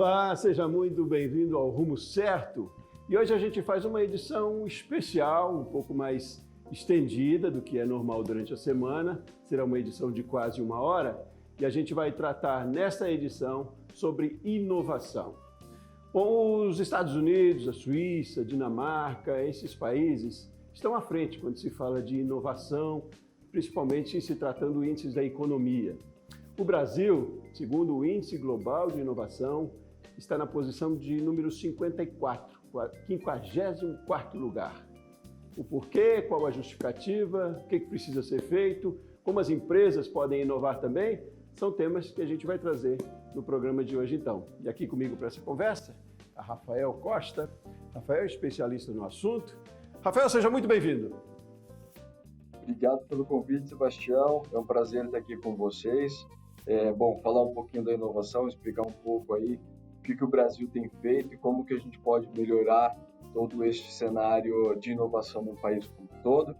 Olá, seja muito bem-vindo ao Rumo Certo. E hoje a gente faz uma edição especial, um pouco mais estendida do que é normal durante a semana. Será uma edição de quase 1 hora e a gente vai tratar nesta edição sobre inovação. Bom, os Estados Unidos, a Suíça, a Dinamarca, esses países estão à frente quando se fala de inovação, principalmente se tratando do índice da economia. O Brasil, segundo o Índice Global de Inovação, está na posição de número 54, 54º lugar. O porquê, qual a justificativa, o que precisa ser feito, como as empresas podem inovar também, são temas que a gente vai trazer no programa de hoje então. E aqui comigo para essa conversa, a Rafael Costa. Rafael é especialista no assunto. Rafael, seja muito bem-vindo. Obrigado pelo convite, Sebastião. É um prazer estar aqui com vocês. Falar um pouquinho da inovação, explicar um pouco aí o que o Brasil tem feito e como que a gente pode melhorar todo este cenário de inovação no país como um todo.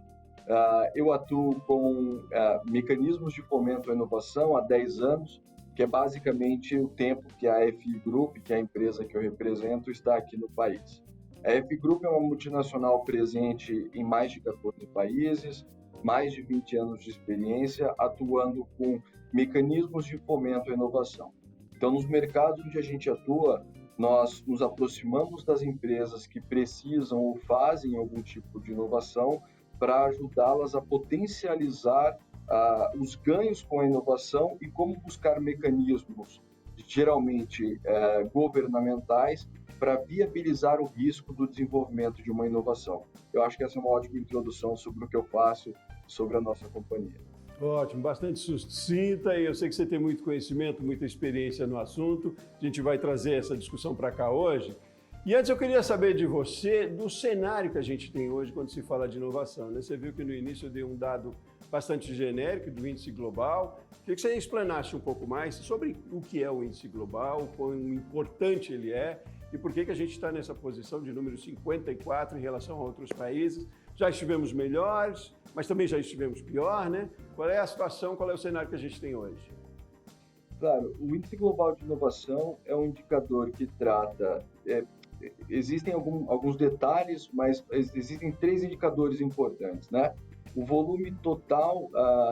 Eu atuo com mecanismos de fomento à inovação há 10 anos, que é basicamente o tempo que a FI Group, que é a empresa que eu represento, está aqui no país. A FI Group é uma multinacional presente em mais de 14 países, mais de 20 anos de experiência, atuando com mecanismos de fomento à inovação. Então, nos mercados onde a gente atua, nós nos aproximamos das empresas que precisam ou fazem algum tipo de inovação para ajudá-las a potencializar os ganhos com a inovação e como buscar mecanismos, geralmente governamentais, para viabilizar o risco do desenvolvimento de uma inovação. Eu acho que essa é uma ótima introdução sobre o que eu faço, sobre a nossa companhia. Ótimo, bastante sucinta, e eu sei que você tem muito conhecimento, muita experiência no assunto. A gente vai trazer essa discussão para cá hoje. E antes eu queria saber de você, do cenário que a gente tem hoje quando se fala de inovação, né? Você viu que no início eu dei um dado bastante genérico do índice global. Queria que você explanasse um pouco mais sobre o que é o índice global, quão importante ele é e por que a gente está nessa posição de número 54 em relação a outros países. Já estivemos melhores, mas também já estivemos pior, né? Qual é a situação, qual é o cenário que a gente tem hoje? Claro, o Índice Global de Inovação é um indicador que trata... Existem alguns detalhes, mas existem 3 indicadores importantes, né? O volume total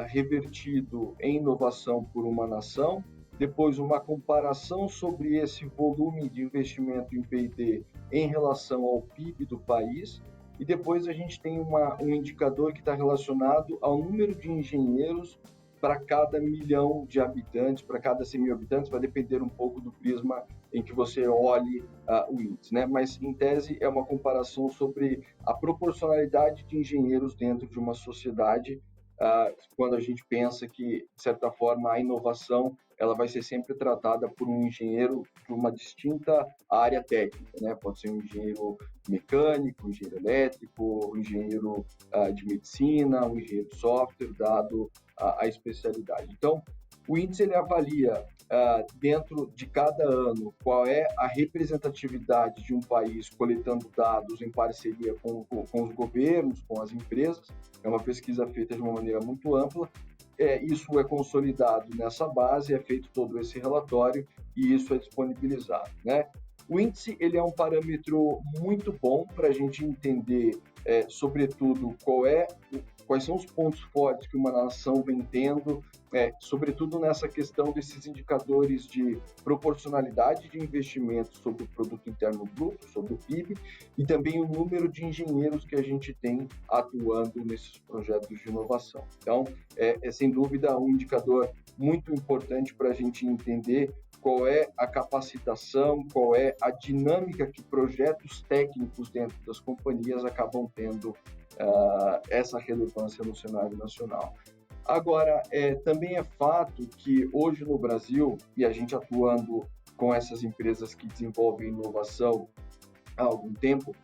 revertido em inovação por uma nação, depois uma comparação sobre esse volume de investimento em P&D em relação ao PIB do país, e depois a gente tem um indicador que está relacionado ao número de engenheiros para cada 1 milhão de habitantes, para cada 100 mil habitantes, vai depender um pouco do prisma em que você olhe o índice, né? Mas, em tese, é uma comparação sobre a proporcionalidade de engenheiros dentro de uma sociedade, quando a gente pensa que, de certa forma, a inovação ela vai ser sempre tratada por um engenheiro de uma distinta área técnica, né? Pode ser um engenheiro mecânico, um engenheiro elétrico, um engenheiro de medicina, um engenheiro de software, dado a especialidade. Então, o índice ele avalia dentro de cada ano qual é a representatividade de um país coletando dados em parceria com os governos, com as empresas. É uma pesquisa feita de uma maneira muito ampla. Isso é consolidado nessa base, é feito todo esse relatório e isso é disponibilizado, né? O índice ele é um parâmetro muito bom para a gente entender, sobretudo, quais são os pontos fortes que uma nação vem tendo, sobretudo nessa questão desses indicadores de proporcionalidade de investimento sobre o Produto Interno Bruto, sobre o PIB, e também o número de engenheiros que a gente tem atuando nesses projetos de inovação. Então, é sem dúvida um indicador muito importante para a gente entender qual é a capacitação, qual é a dinâmica que projetos técnicos dentro das companhias acabam tendo essa relevância no cenário nacional. Agora, também é fato que hoje no Brasil, e a gente atuando com essas empresas que desenvolvem inovação há algum tempo,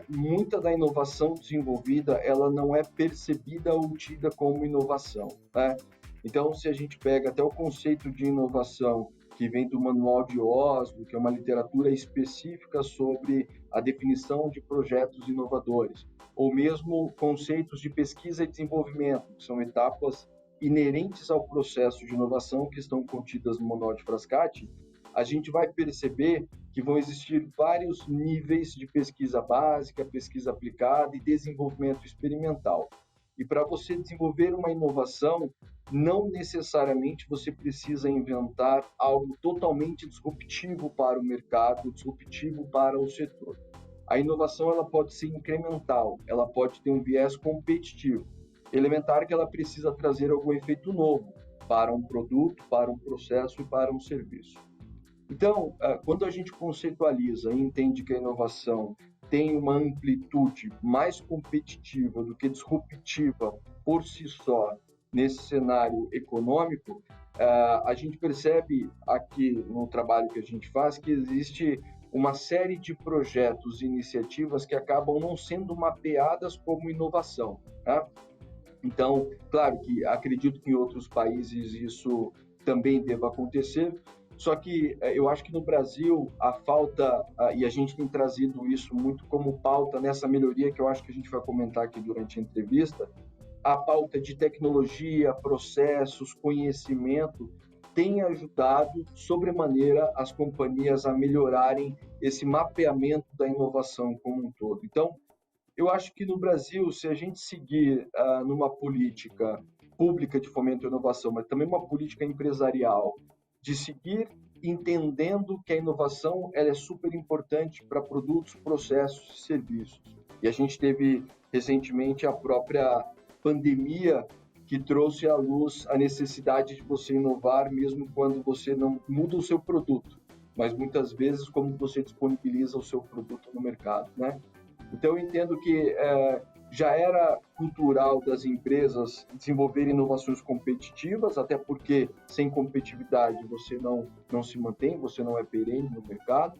muita da inovação desenvolvida ela não é percebida ou tida como inovação, né? Então, se a gente pega até o conceito de inovação que vem do Manual de Oslo, que é uma literatura específica sobre a definição de projetos inovadores, ou mesmo conceitos de pesquisa e desenvolvimento, que são etapas inerentes ao processo de inovação que estão contidas no Manual de Frascati, a gente vai perceber que vão existir vários níveis de pesquisa básica, pesquisa aplicada e desenvolvimento experimental. E para você desenvolver uma inovação, não necessariamente você precisa inventar algo totalmente disruptivo para o mercado, disruptivo para o setor. A inovação ela pode ser incremental, ela pode ter um viés competitivo. Elementar que ela precisa trazer algum efeito novo para um produto, para um processo e para um serviço. Então, quando a gente conceitualiza e entende que a inovação tem uma amplitude mais competitiva do que disruptiva por si só nesse cenário econômico, a gente percebe aqui no trabalho que a gente faz que existe uma série de projetos e iniciativas que acabam não sendo mapeadas como inovação, tá? Então, claro que acredito que em outros países isso também deva acontecer, só que eu acho que no Brasil a falta, e a gente tem trazido isso muito como pauta nessa melhoria que eu acho que a gente vai comentar aqui durante a entrevista, a pauta de tecnologia, processos, conhecimento, tem ajudado sobremaneira as companhias a melhorarem esse mapeamento da inovação como um todo. Então, eu acho que no Brasil, se a gente seguir numa política pública de fomento à inovação, mas também uma política empresarial, de seguir entendendo que a inovação ela é super importante para produtos, processos e serviços. E a gente teve recentemente a própria pandemia que trouxe à luz a necessidade de você inovar mesmo quando você não muda o seu produto, mas muitas vezes como você disponibiliza o seu produto no mercado, né? Então, eu entendo que já era cultural das empresas desenvolverem inovações competitivas, até porque sem competitividade você não se mantém, você não é perene no mercado.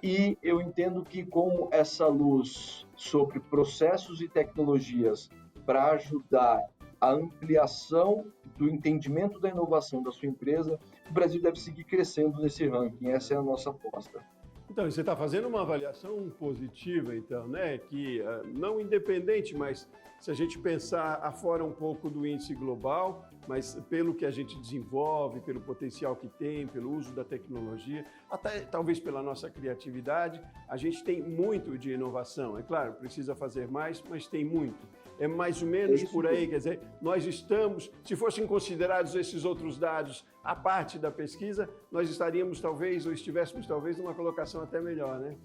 E eu entendo que com essa luz sobre processos e tecnologias para ajudar a ampliação do entendimento da inovação da sua empresa, o Brasil deve seguir crescendo nesse ranking. Essa é a nossa aposta. Então, você está fazendo uma avaliação positiva, então, né? Que não independente, mas se a gente pensar afora um pouco do índice global, mas pelo que a gente desenvolve, pelo potencial que tem, pelo uso da tecnologia, até talvez pela nossa criatividade, a gente tem muito de inovação. É claro, precisa fazer mais, mas tem muito. É mais ou menos por aí, quer dizer, nós estamos, se fossem considerados esses outros dados a parte da pesquisa, nós estaríamos talvez, ou estivéssemos talvez, numa colocação até melhor, né?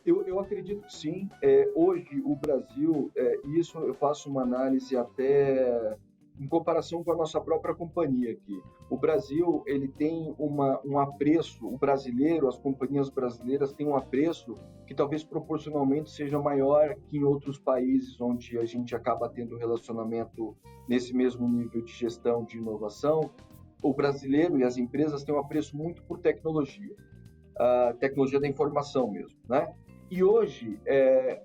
Eu acredito que sim. Hoje, o Brasil, isso eu faço uma análise até em comparação com a nossa própria companhia aqui. O Brasil, ele tem um apreço, o brasileiro, as companhias brasileiras têm um apreço que talvez proporcionalmente seja maior que em outros países onde a gente acaba tendo relacionamento nesse mesmo nível de gestão de inovação. O brasileiro e as empresas têm um apreço muito por tecnologia, a tecnologia da informação mesmo, né? E hoje,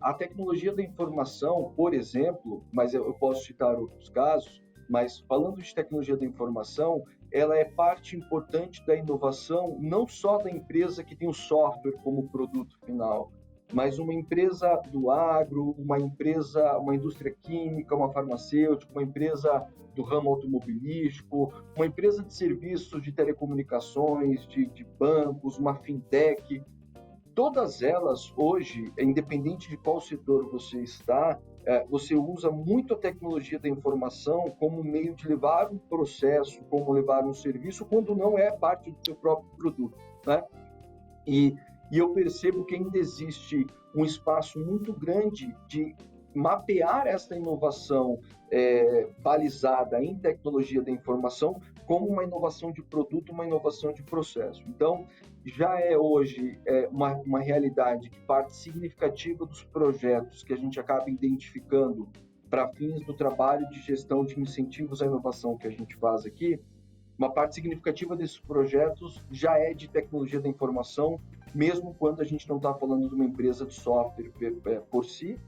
a tecnologia da informação, por exemplo, mas eu posso citar outros casos, mas falando de tecnologia da informação, ela é parte importante da inovação, não só da empresa que tem o software como produto final, mas uma empresa do agro, uma indústria química, uma farmacêutica, uma empresa do ramo automobilístico, uma empresa de serviços de telecomunicações, de bancos, uma fintech. Todas elas hoje, independente de qual setor você está, você usa muito a tecnologia da informação como meio de levar um processo, como levar um serviço, quando não é parte do seu próprio produto, né? E eu percebo que ainda existe um espaço muito grande de mapear essa inovação balizada em tecnologia da informação como uma inovação de produto, uma inovação de processo. Então, já é hoje uma realidade que parte significativa dos projetos que a gente acaba identificando para fins do trabalho de gestão de incentivos à inovação que a gente faz aqui, uma parte significativa desses projetos já é de tecnologia da informação, mesmo quando a gente não está falando de uma empresa de software por si,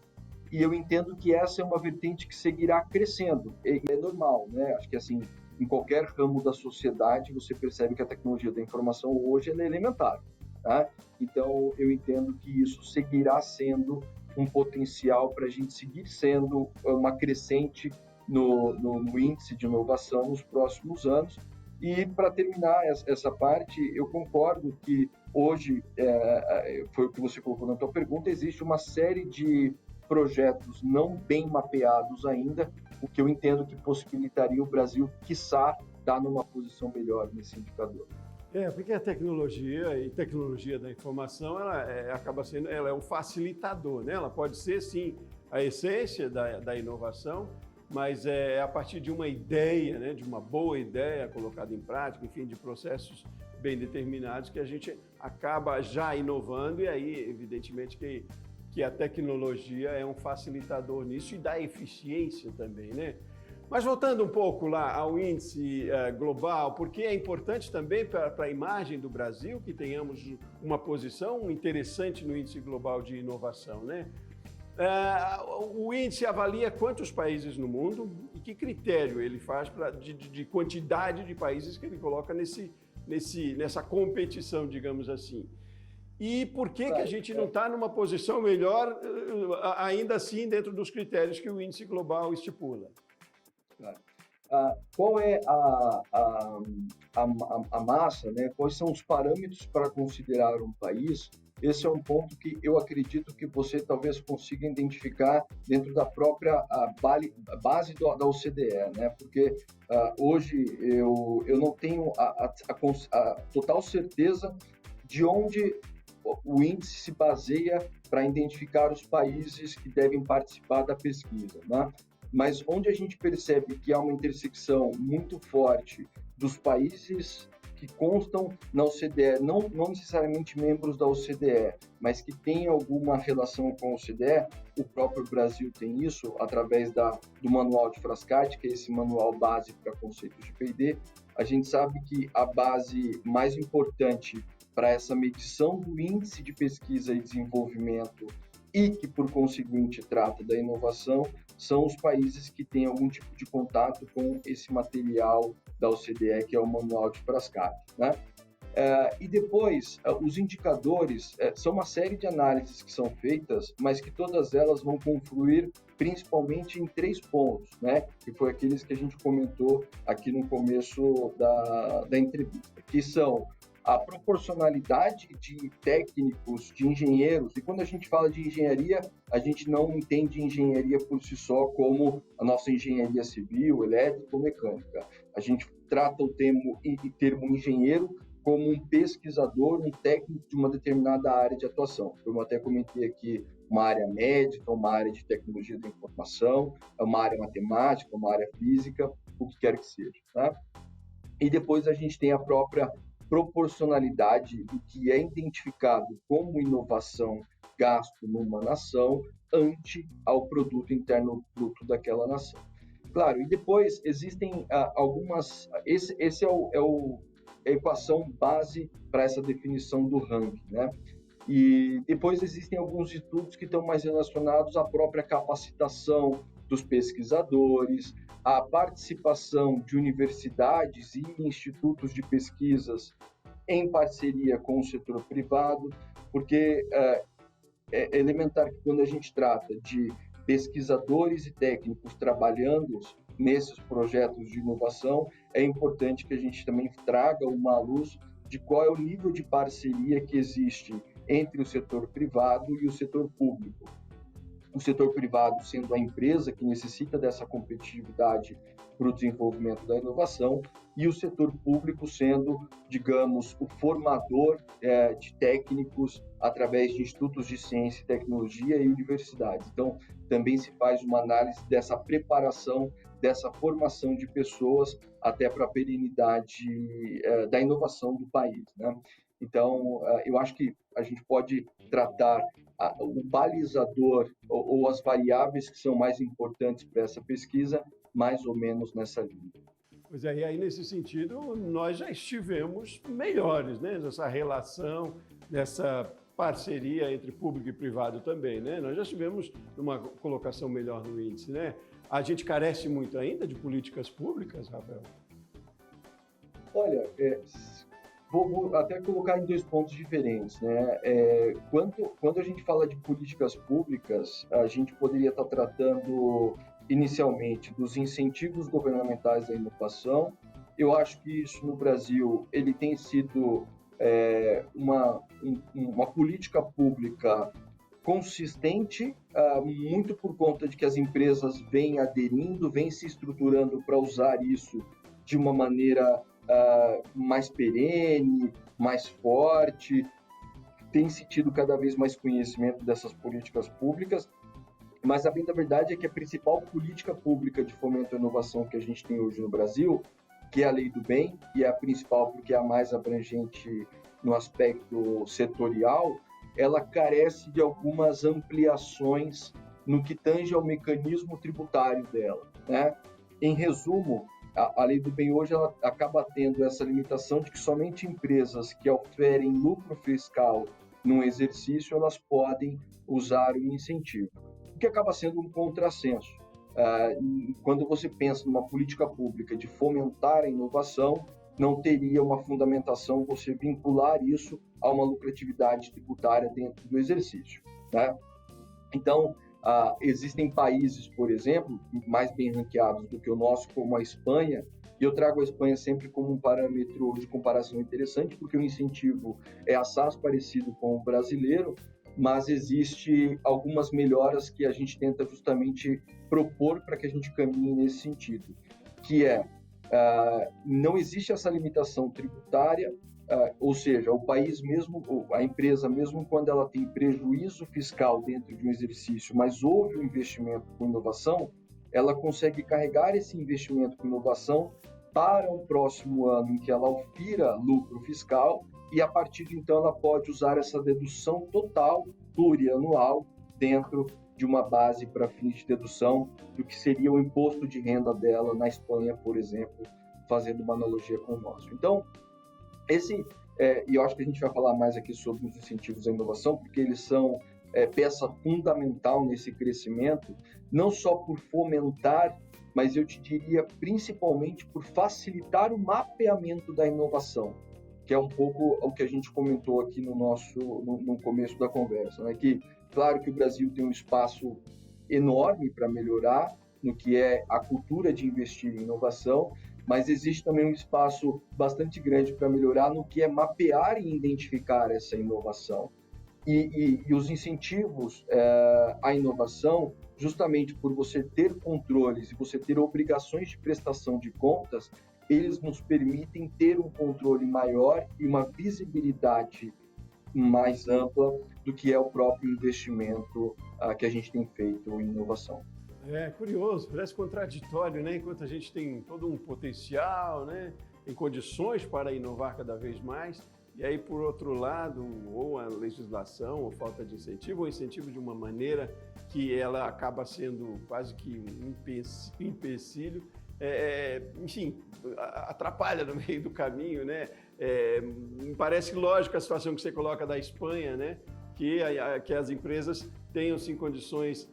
e eu entendo que essa é uma vertente que seguirá crescendo, é normal, né? Acho que assim, em qualquer ramo da sociedade, você percebe que a tecnologia da informação hoje é elementar, tá? Então, eu entendo que isso seguirá sendo um potencial para a gente seguir sendo uma crescente no índice de inovação nos próximos anos, E para terminar essa parte, eu concordo que hoje, foi o que você colocou na tua pergunta, existe uma série de projetos não bem mapeados ainda, o que eu entendo que possibilitaria o Brasil, quiçá, estar numa posição melhor nesse indicador. Porque a tecnologia da informação, acaba sendo, ela é um facilitador, né? Ela pode ser, sim, a essência da inovação, mas é a partir de uma ideia, né? De uma boa ideia colocada em prática, enfim, de processos bem determinados, que a gente acaba já inovando, e aí, evidentemente, que a tecnologia é um facilitador nisso e dá eficiência também, né? Mas voltando um pouco lá ao índice global, porque é importante também para a imagem do Brasil que tenhamos uma posição interessante no índice global de inovação, né? O índice avalia quantos países no mundo e que critério ele faz de quantidade de países que ele coloca nessa competição, digamos assim. E por que a gente não está numa posição melhor, ainda assim, dentro dos critérios que o índice global estipula? Qual é a massa, né? Quais são os parâmetros para considerar um país? Esse é um ponto que eu acredito que você talvez consiga identificar dentro da própria base da OCDE, né? Porque hoje eu não tenho a total certeza de onde o índice se baseia para identificar os países que devem participar da pesquisa, né? Mas onde a gente percebe que há uma intersecção muito forte dos países que constam na OCDE, não necessariamente membros da OCDE, mas que têm alguma relação com a OCDE, o próprio Brasil tem isso através do Manual de Frascati, que é esse manual base para conceitos de P&D. A gente sabe que a base mais importante para essa medição do índice de pesquisa e desenvolvimento e que, por conseguinte, trata da inovação, são os países que têm algum tipo de contato com esse material da OCDE, que é o Manual de Frascati, né? E depois, os indicadores são uma série de análises que são feitas, mas que todas elas vão confluir principalmente em 3 pontos, né? Que foi aqueles que a gente comentou aqui no começo da entrevista, que são a proporcionalidade de técnicos, de engenheiros, e quando a gente fala de engenharia, a gente não entende engenharia por si só como a nossa engenharia civil, elétrica ou mecânica. A gente trata o termo engenheiro como um pesquisador, um técnico de uma determinada área de atuação. Eu até comentei aqui uma área médica, uma área de tecnologia da informação, uma área matemática, uma área física, o que quer que seja, tá? E depois a gente tem a própria proporcionalidade do que é identificado como inovação gasto numa nação ante ao produto interno bruto daquela nação. Claro, e depois existem algumas... Esse é a equação base para essa definição do ranking, né? E depois existem alguns estudos que estão mais relacionados à própria capacitação dos pesquisadores, a participação de universidades e institutos de pesquisas em parceria com o setor privado, porque é elementar que quando a gente trata de pesquisadores e técnicos trabalhando nesses projetos de inovação, é importante que a gente também traga uma luz de qual é o nível de parceria que existe entre o setor privado e o setor público. O setor privado sendo a empresa que necessita dessa competitividade para o desenvolvimento da inovação e o setor público sendo, digamos, o formador de técnicos através de institutos de ciência e tecnologia e universidades. Então, também se faz uma análise dessa preparação, dessa formação de pessoas até para a perenidade da inovação do país, né? Então, eu acho que a gente pode tratar o balizador ou as variáveis que são mais importantes para essa pesquisa, mais ou menos nessa linha. Pois é, e aí nesse sentido nós já estivemos melhores, né? Essa relação, nessa parceria entre público e privado também, né? Nós já estivemos numa colocação melhor no índice, né? A gente carece muito ainda de políticas públicas, Rafael? Olha, vou até colocar em 2 pontos diferentes, né? Quando a gente fala de políticas públicas, a gente poderia estar tratando inicialmente dos incentivos governamentais à inovação Eu acho que isso no Brasil ele tem sido uma política pública consistente, muito por conta de que as empresas vêm aderindo, vêm se estruturando para usar isso de uma maneira mais perene, mais forte, tem se tido cada vez mais conhecimento dessas políticas públicas, mas a bem da verdade é que a principal política pública de fomento à inovação que a gente tem hoje no Brasil, que é a Lei do Bem, e é a principal porque é a mais abrangente no aspecto setorial, ela carece de algumas ampliações no que tange ao mecanismo tributário dela, né? Em resumo, a Lei do Bem hoje ela acaba tendo essa limitação de que somente empresas que oferem lucro fiscal num exercício, elas podem usar o incentivo, o que acaba sendo um contrassenso. Quando você pensa numa política pública de fomentar a inovação, não teria uma fundamentação você vincular isso a uma lucratividade tributária dentro do exercício, né? Então, existem países, por exemplo, mais bem ranqueados do que o nosso, como a Espanha, e eu trago a Espanha sempre como um parâmetro de comparação interessante, porque o incentivo é assaz parecido com o brasileiro, mas existe algumas melhoras que a gente tenta justamente propor para que a gente caminhe nesse sentido, que é não existe essa limitação tributária, ou seja, o país mesmo, a empresa mesmo quando ela tem prejuízo fiscal dentro de um exercício, mas houve um investimento com inovação, ela consegue carregar esse investimento com inovação para o próximo ano em que ela ofira lucro fiscal e a partir de então ela pode usar essa dedução total plurianual dentro de uma base para fins de dedução do que seria o imposto de renda dela na Espanha, por exemplo, fazendo uma analogia com o nosso. Então, e eu acho que a gente vai falar mais aqui sobre os incentivos à inovação, porque eles são peça fundamental nesse crescimento, não só por fomentar, mas eu te diria principalmente por facilitar o mapeamento da inovação, que é um pouco o que a gente comentou aqui no começo da conversa, né? Que claro que o Brasil tem um espaço enorme para melhorar no que é a cultura de investir em inovação, mas existe também um espaço bastante grande para melhorar no que é mapear e identificar essa inovação. E os incentivos à inovação, justamente por você ter controles e você ter obrigações de prestação de contas, eles nos permitem ter um controle maior e uma visibilidade mais ampla do que é o próprio investimento que a gente tem feito em inovação. É curioso, parece contraditório, né? Enquanto a gente tem todo um potencial, né? Tem condições para inovar cada vez mais, e aí, por outro lado, ou a legislação, ou falta de incentivo, ou incentivo de uma maneira que ela acaba sendo quase que um empecilho, enfim, atrapalha no meio do caminho, né? Me parece lógico a situação que você coloca da Espanha, né? Que as empresas tenham sim condições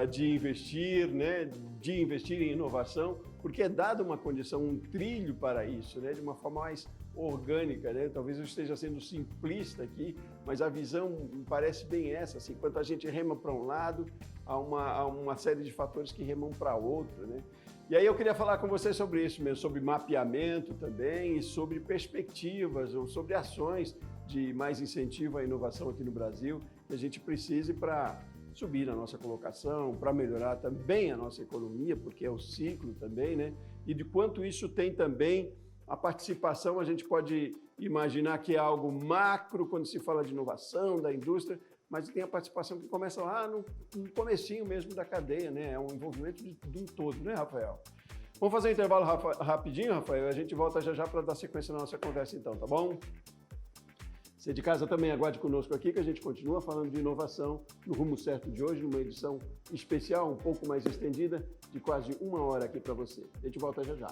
de investir, né? De investir em inovação, porque é dada uma condição, um trilho para isso, né? De uma forma mais orgânica, né? Talvez eu esteja sendo simplista aqui, mas a visão me parece bem essa, assim, enquanto a gente rema para um lado, há uma série de fatores que remam para outro, né? E aí eu queria falar com você sobre isso mesmo, sobre mapeamento também e sobre perspectivas ou sobre ações de mais incentivo à inovação aqui no Brasil, que a gente precise para subir na nossa colocação, para melhorar também a nossa economia, porque é o ciclo também, né? E de quanto isso tem também a participação, a gente pode imaginar que é algo macro quando se fala de inovação, da indústria, mas tem a participação que começa lá no comecinho mesmo da cadeia, né? É um envolvimento de um todo, né, Rafael? Vamos fazer um intervalo rapidinho, Rafael, e a gente volta já para dar sequência na nossa conversa então, tá bom? Você de casa também aguarde conosco aqui, que a gente continua falando de inovação no Rumo Certo de hoje, numa edição especial, um pouco mais estendida, de quase 1 hora aqui para você. A gente volta já.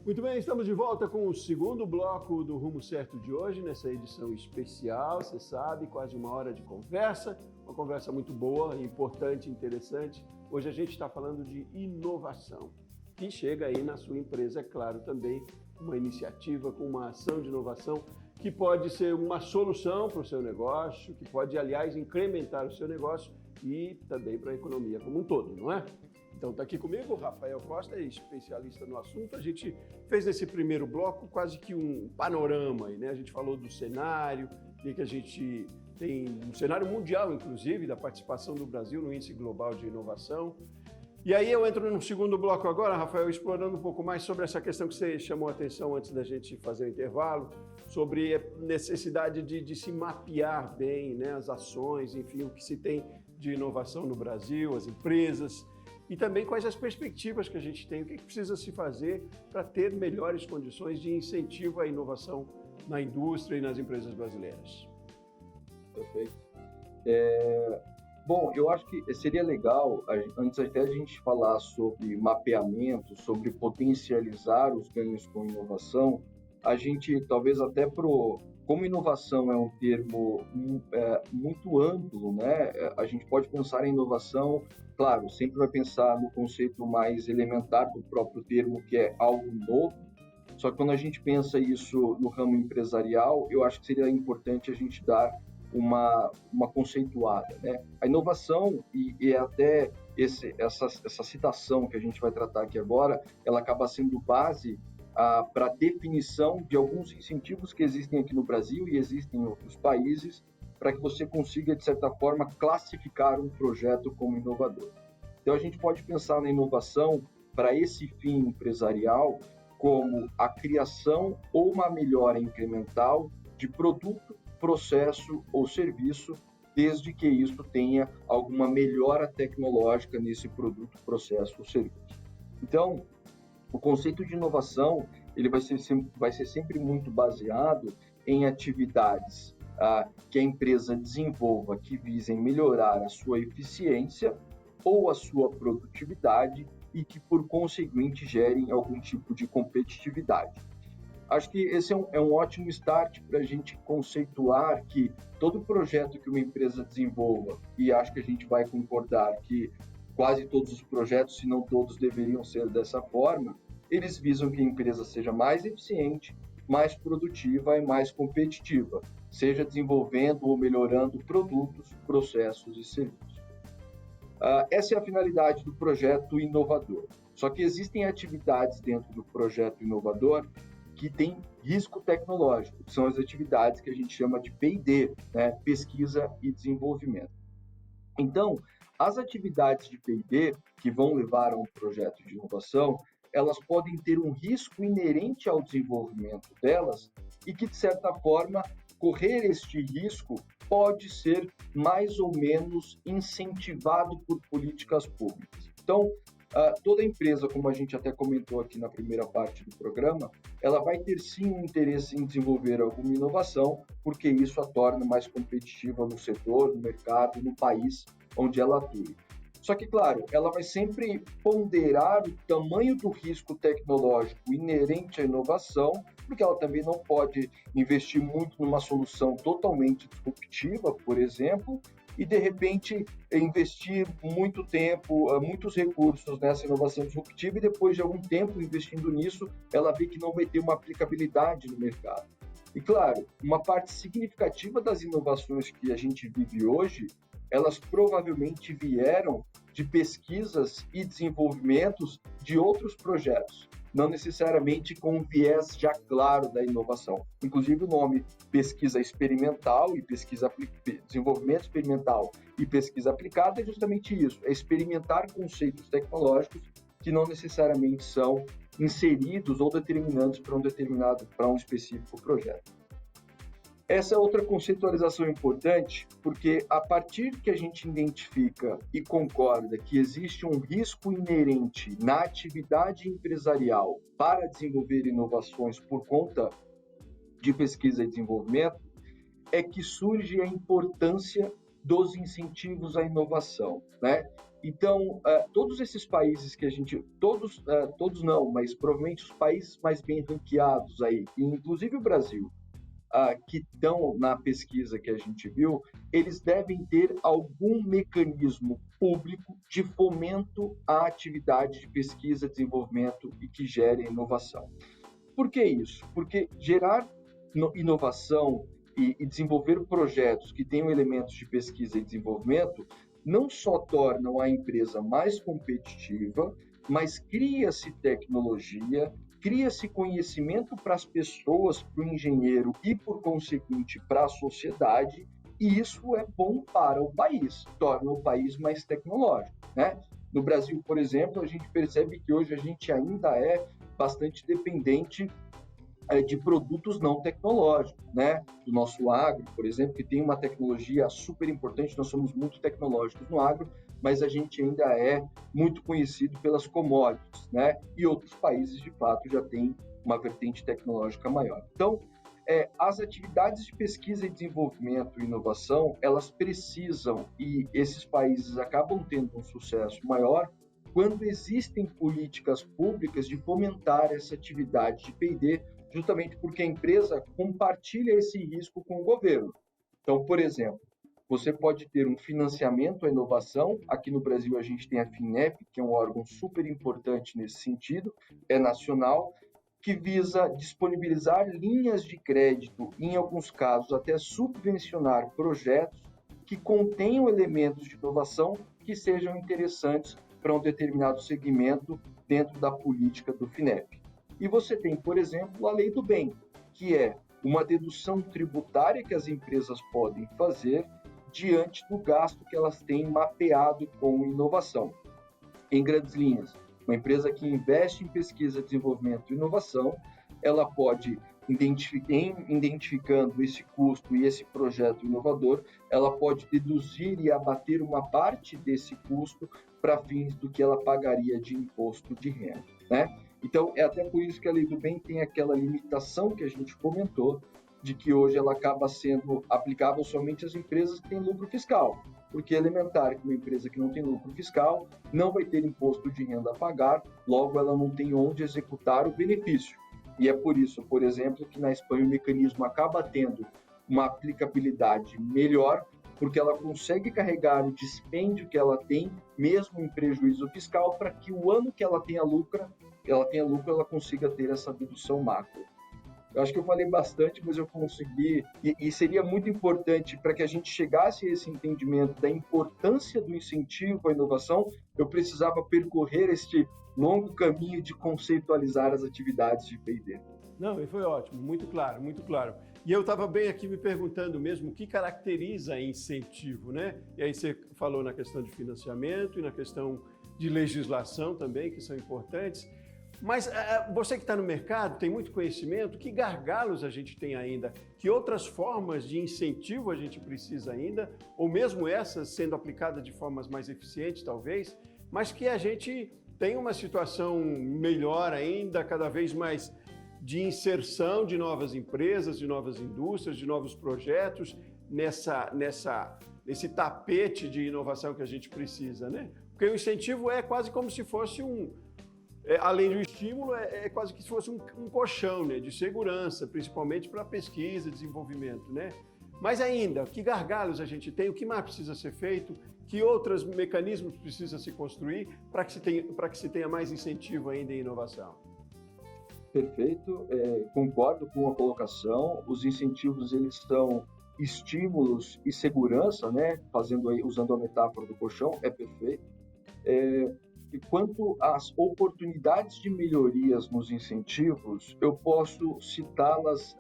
Muito bem, estamos de volta com o segundo bloco do Rumo Certo de hoje, nessa edição especial, você sabe, quase uma hora de conversa, uma conversa muito boa, importante, interessante. Hoje a gente está falando de inovação, que chega aí na sua empresa, é claro, também uma iniciativa com uma ação de inovação que pode ser uma solução para o seu negócio, que pode, aliás, incrementar o seu negócio e também para a economia como um todo, não é? Então está aqui comigo o Rafael Costa, especialista no assunto. A gente fez nesse primeiro bloco quase que um panorama, né? A gente falou do cenário, que a gente tem um cenário mundial, inclusive, da participação do Brasil no Índice Global de Inovação. E aí eu entro no segundo bloco agora, Rafael, explorando um pouco mais sobre essa questão que você chamou a atenção antes da gente fazer o intervalo, sobre a necessidade de se mapear bem, né, as ações, enfim, o que se tem de inovação no Brasil, as empresas, e também quais as perspectivas que a gente tem, o que precisa se fazer para ter melhores condições de incentivo à inovação na indústria e nas empresas brasileiras. Perfeito. Bom, eu acho que seria legal, antes até de a gente falar sobre mapeamento, sobre potencializar os ganhos com inovação, a gente talvez até como inovação é um termo muito amplo, né? A gente pode pensar em inovação, claro, sempre vai pensar no conceito mais elementar do próprio termo, que é algo novo. Só que quando a gente pensa isso no ramo empresarial, eu acho que seria importante a gente dar uma conceituada, né? A inovação e até essa citação que a gente vai tratar aqui agora, ela acaba sendo base para a definição de alguns incentivos que existem aqui no Brasil e existem em outros países, para que você consiga, de certa forma, classificar um projeto como inovador. Então, a gente pode pensar na inovação para esse fim empresarial como a criação ou uma melhora incremental de produto, processo ou serviço, desde que isso tenha alguma melhora tecnológica nesse produto, processo ou serviço. Então, o conceito de inovação ele vai ser sempre muito baseado em atividades que a empresa desenvolva que visem melhorar a sua eficiência ou a sua produtividade e que, por conseguinte, gerem algum tipo de competitividade. Acho que esse é um ótimo start para a gente conceituar que todo projeto que uma empresa desenvolva, e acho que a gente vai concordar que quase todos os projetos, se não todos, deveriam ser dessa forma, eles visam que a empresa seja mais eficiente, mais produtiva e mais competitiva, seja desenvolvendo ou melhorando produtos, processos e serviços. Essa é a finalidade do projeto inovador. Só que existem atividades dentro do projeto inovador que têm risco tecnológico, que são as atividades que a gente chama de P&D, né? Pesquisa e desenvolvimento. Então, as atividades de P&D que vão levar a um projeto de inovação, elas podem ter um risco inerente ao desenvolvimento delas e que, de certa forma, correr este risco pode ser mais ou menos incentivado por políticas públicas. Então, toda empresa, como a gente até comentou aqui na primeira parte do programa, ela vai ter sim um interesse em desenvolver alguma inovação, porque isso a torna mais competitiva no setor, no mercado, no país onde ela atua. Só que, claro, ela vai sempre ponderar o tamanho do risco tecnológico inerente à inovação, porque ela também não pode investir muito numa solução totalmente disruptiva, por exemplo, e, de repente, investir muito tempo, muitos recursos nessa inovação disruptiva e, depois de algum tempo investindo nisso, ela vê que não vai ter uma aplicabilidade no mercado. E, claro, uma parte significativa das inovações que a gente vive hoje, elas provavelmente vieram de pesquisas e desenvolvimentos de outros projetos, não necessariamente com um viés já claro da inovação. Inclusive o nome pesquisa experimental e desenvolvimento experimental e pesquisa aplicada é justamente isso, é experimentar conceitos tecnológicos que não necessariamente são inseridos ou determinantes para um específico projeto. Essa é outra conceitualização importante, porque a partir que a gente identifica e concorda que existe um risco inerente na atividade empresarial para desenvolver inovações por conta de pesquisa e desenvolvimento, é que surge a importância dos incentivos à inovação, né? Então, todos esses países que a gente, todos não, mas provavelmente os países mais bem ranqueados aí, inclusive o Brasil, que estão na pesquisa que a gente viu, eles devem ter algum mecanismo público de fomento à atividade de pesquisa, desenvolvimento e que gere inovação. Por que isso? Porque gerar inovação e desenvolver projetos que tenham elementos de pesquisa e desenvolvimento não só tornam a empresa mais competitiva, mas cria-se tecnologia, cria-se conhecimento para as pessoas, para o engenheiro e, por conseguinte, para a sociedade, e isso é bom para o país, torna o país mais tecnológico, né? No Brasil, por exemplo, a gente percebe que hoje a gente ainda é bastante dependente de produtos não tecnológicos, né? Do nosso agro, por exemplo, que tem uma tecnologia super importante, nós somos muito tecnológicos no agro, mas a gente ainda é muito conhecido pelas commodities, né? E outros países, de fato, já têm uma vertente tecnológica maior. Então, as atividades de pesquisa e desenvolvimento e inovação, elas precisam, e esses países acabam tendo um sucesso maior, quando existem políticas públicas de fomentar essa atividade de P&D, justamente porque a empresa compartilha esse risco com o governo. Então, por exemplo, você pode ter um financiamento à inovação. Aqui no Brasil, a gente tem a FINEP, que é um órgão super importante nesse sentido, é nacional, que visa disponibilizar linhas de crédito, em alguns casos até subvencionar projetos que contenham elementos de inovação que sejam interessantes para um determinado segmento dentro da política do FINEP. E você tem, por exemplo, a Lei do Bem, que é uma dedução tributária que as empresas podem fazer diante do gasto que elas têm mapeado com inovação. Em grandes linhas, uma empresa que investe em pesquisa, desenvolvimento e inovação, ela pode, identificando esse custo e esse projeto inovador, ela pode deduzir e abater uma parte desse custo para fins do que ela pagaria de imposto de renda, né? Então, é até por isso que a Lei do Bem tem aquela limitação que a gente comentou, de que hoje ela acaba sendo aplicável somente às empresas que têm lucro fiscal, porque é elementar que uma empresa que não tem lucro fiscal não vai ter imposto de renda a pagar, logo ela não tem onde executar o benefício. E é por isso, por exemplo, que na Espanha o mecanismo acaba tendo uma aplicabilidade melhor, porque ela consegue carregar o dispêndio que ela tem, mesmo em prejuízo fiscal, para que o ano que ela tenha lucro, ela consiga ter essa dedução macro. Eu acho que eu falei bastante, mas eu consegui, e seria muito importante para que a gente chegasse a esse entendimento da importância do incentivo à inovação, eu precisava percorrer este longo caminho de conceitualizar as atividades de P&D. Não, e foi ótimo, muito claro, muito claro. E eu estava bem aqui me perguntando mesmo o que caracteriza incentivo, né? E aí você falou na questão de financiamento e na questão de legislação também, que são importantes. Mas você que está no mercado, tem muito conhecimento, que gargalos a gente tem ainda? Que outras formas de incentivo a gente precisa ainda? Ou mesmo essas sendo aplicadas de formas mais eficientes, talvez, mas que a gente tem uma situação melhor ainda, cada vez mais de inserção de novas empresas, de novas indústrias, de novos projetos nesse tapete de inovação que a gente precisa, né? Porque o incentivo é quase como se fosse além do estímulo, é quase que se fosse um colchão, né, de segurança, principalmente para pesquisa e desenvolvimento, né? Mas ainda, que gargalos a gente tem, o que mais precisa ser feito, que outros mecanismos precisa se construir para que se tenha mais incentivo ainda em inovação? Perfeito, concordo com a colocação. Os incentivos, eles são estímulos e segurança, né? Usando a metáfora do colchão, é perfeito. E quanto às oportunidades de melhorias nos incentivos, eu posso citá-las,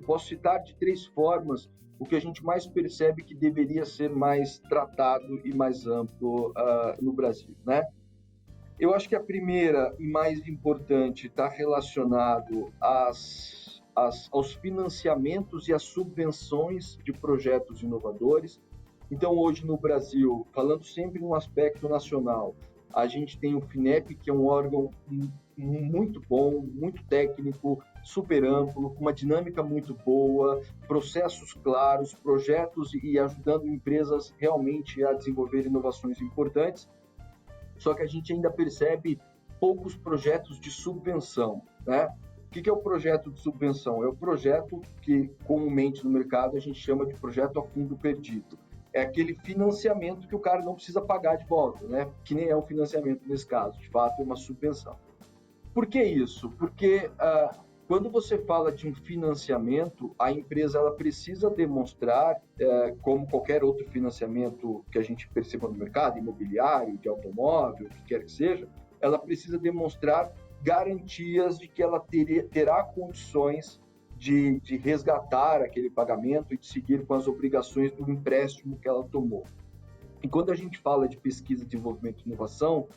posso citar de 3 formas o que a gente mais percebe que deveria ser mais tratado e mais amplo no Brasil, né? Eu acho que a primeira e mais importante está relacionado aos financiamentos e às subvenções de projetos inovadores. Então, hoje no Brasil, falando sempre no aspecto nacional, a gente tem o FINEP, que é um órgão muito bom, muito técnico, super amplo, com uma dinâmica muito boa, processos claros, projetos e ajudando empresas realmente a desenvolver inovações importantes. Só que a gente ainda percebe poucos projetos de subvenção, né? O que é o projeto de subvenção? É o projeto que comumente no mercado a gente chama de projeto a fundo perdido. É aquele financiamento que o cara não precisa pagar de volta, né? Que nem é um financiamento nesse caso, de fato é uma subvenção. Por que isso? Porque quando você fala de um financiamento, a empresa ela precisa demonstrar, como qualquer outro financiamento que a gente perceba no mercado, imobiliário, de automóvel, o que quer que seja, ela precisa demonstrar garantias de que ela terá condições de resgatar aquele pagamento e de seguir com as obrigações do empréstimo que ela tomou. E quando a gente fala de pesquisa, desenvolvimento e inovação,